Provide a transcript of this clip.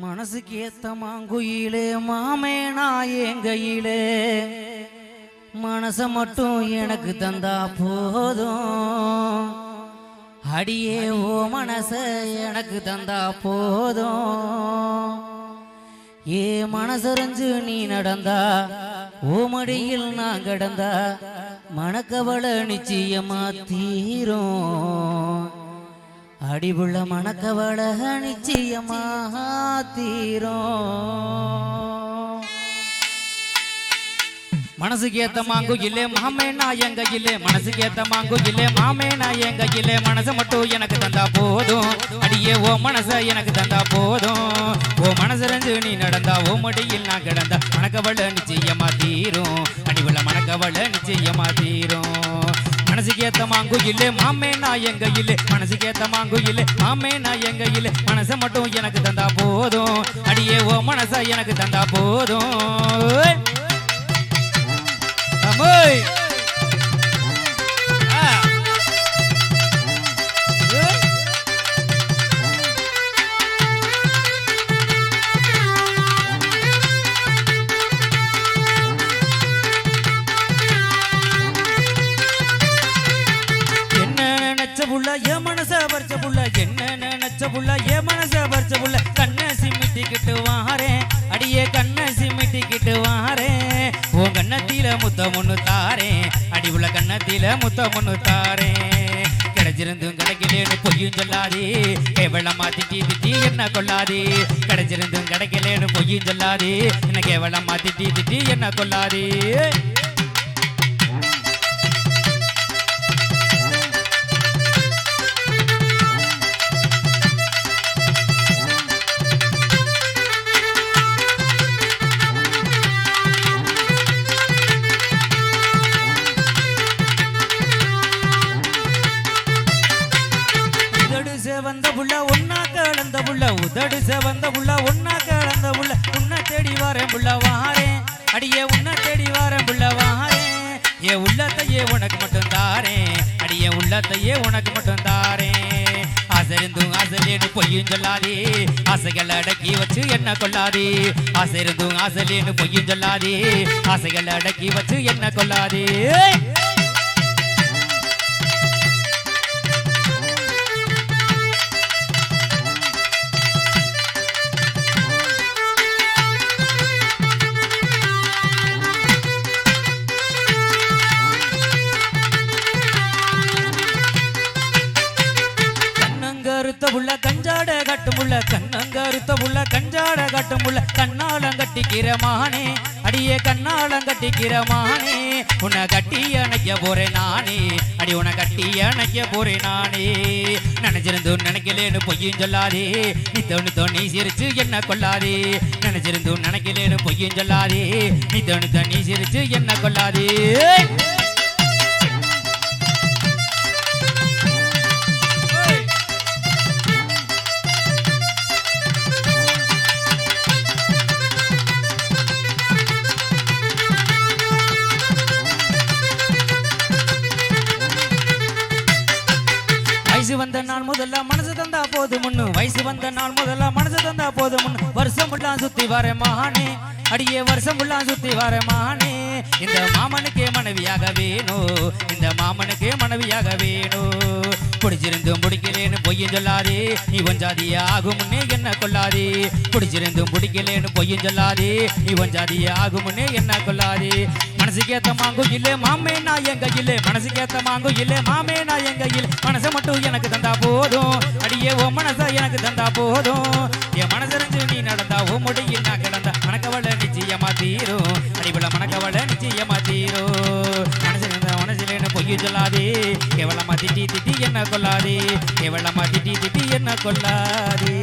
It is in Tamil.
மனசுக்கு ஏத்த மாங்குயிலே மாமே நான் என் கையிலே மனச மட்டும் எனக்கு தந்தா போதும் அடியே ஓ மனச எனக்கு தந்தா போதும் ஏ மனசறிஞ்சு நீ நடந்தா ஓ மடியில் நான் கடந்தா மனக்கவளை நிச்சயமா தீரும் அடிபுள்ள மனக்கவள நிச்சயமாக தீரும் மனசுக்கு ஏத்த மாங்குயிலே மாமே நான் என் கையிலே மனசுக்கு ஏத்த மாங்குயிலே மாமே நான் என் கையிலே மனசு மட்டும் எனக்கு தந்தா போதும் அடியே ஓ மனச எனக்கு தந்தா போதும் ஓ மனசறிஞ்சு நீ நடந்தா ஓ மடியில் நான் கிடந்தா மனக்கவள நிச்சயமா தீரும் அடிபுள்ள மனக்கவள நிச்சயமா தீரும் மனசுக்கு ஏத்த மாங்குயிலே மாமே நான் என் கையிலே மனசுக்கு ஏத்த மாங்குயிலே மாமே நான் என் கையிலே மனச மட்டும் எனக்கு தந்தா போதும் அடியே ஓ மனச எனக்கு தந்தா போதும் ஏ மனச வர்ச்ச புள்ள என்ன நினைச்ச புள்ள ஏ மனச வர்ச்ச புள்ள கண்ண சிமிட்டிக்கிட்டு வாரேன் அடியே கண்ண சிமிட்டிக்கிட்டு வாரேன் உன் கண்ணத்தில முத்தம் ஒண்ணு தாரேன் அடி உள்ள கண்ணத்தில முத்தம் ஒண்ணு தாரேன் கிடைச்சிருந்தும் கிடைக்கலேன்னு பொய்யும் சொல்லாதே கேவலமா திட்டி திட்டி என்ன கொள்ளாதே கிடைச்சிருந்தும் கிடைக்கலேன்னு பொய்யும் சொல்லாதே என்ன கேவலமா திட்டி திட்டி என்ன கொள்ளாதே வந்த புள்ள ஒன்னா கலந்த புள்ள உதடு செவந்த புள்ள ஒன்னா கலந்த புள்ள உன்னை தேடி வாரேன் புள்ள வாரேன் அடியே உன்னை தேடி வாரேன் புள்ள வாரேன் ஏ உள்ளத்தையே உனக்கு மட்டும் தாரேன் அடியே உள்ளத்தையே உனக்கு மட்டும் தாரேன் ஆசைருந்தும் ஆசைலேன்னு பொய்யும் சொல்லாதே ஆசைகள் அடக்கி வச்சு என்ன கொள்ளாதே ஆசைருந்தும் ஆசைலேன்னு பொய்யும் சொல்லாதே ஆசைகள் அடக்கி வச்சு என்ன கொள்ளாதே புள்ள கஞ்சாட கட்டுமுள்ள கண்ணங்கருத்த புள்ள கஞ்சாட கட்டுமுள்ள கண்ணாலங்கட்டிக்கிற மானே அடியே கண்ணாலங்கட்டிக்கிற மானே உன்னை கட்டி அணைக்க போறேன் நானே அடி உன்னை கட்டி அணைக்க போறேன் நானே நினைச்சிருந்தும் நினைக்கலேன்னு பொய்யும் சொல்லாதே நீ தோணி சிரிச்சு என்ன கொள்ளாதே நினைச்சிருந்தும் நினைக்கலேன்னு பொய்யும் சொல்லாதே நீ தோணி சிரிச்சு என்ன கொள்ளாதே வயசு வந்த நாள் முதல்ல மனசு தந்தா போது முன்னு வயசு வந்த நாள் முதல்ல மனசு தந்தா போது முன்னு வருஷம் எல்லாம் சுத்தி வர மானே அடியே வருஷம் எல்லாம் சுத்தி வர மானே இந்த மாமனுக்கே மனைவியாக வேணும் இந்த மாமனுக்கே மனைவியாக வேணும் பிடிச்சிருந்தும் பிடிக்கலேன்னு பொய்யும் சொல்லாதே நீ ஒஞ்சாதிய ஆகும் முன்னே என்ன கொள்ளாதே பிடிச்சிருந்தும் பிடிக்கலேன்னு பொய்யும் சொல்லாதே நீ ஒஞ்சாதிய ஆகும் முன்னே என்ன கொள்ளாதே மனசுக்கு ஏத்த மாங்குயிலே மாமே நான் என் கையிலே மனசுக்கு ஏத்த மாங்குயிலே மாமே நான் என் கையிலே மனசை மட்டும் எனக்கு தந்தா போதும் அடியே ஓ மனச எனக்கு தந்தா போதும் என் மனசறிஞ்சு நீ நடந்தா ஓ முடியில் நான் கிடந்தா மனக்கவளை நிச்சயமா தீரும் அடிபுள்ள மனக்கவளை நிச்சயமா தீரும் மனசிலேன்னு பொய்யும் சொல்லாதே கேவலமா திட்டி திட்டி என்ன கொள்ளாதே கேவலமா திட்டி திட்டி என்ன கொள்ளாதே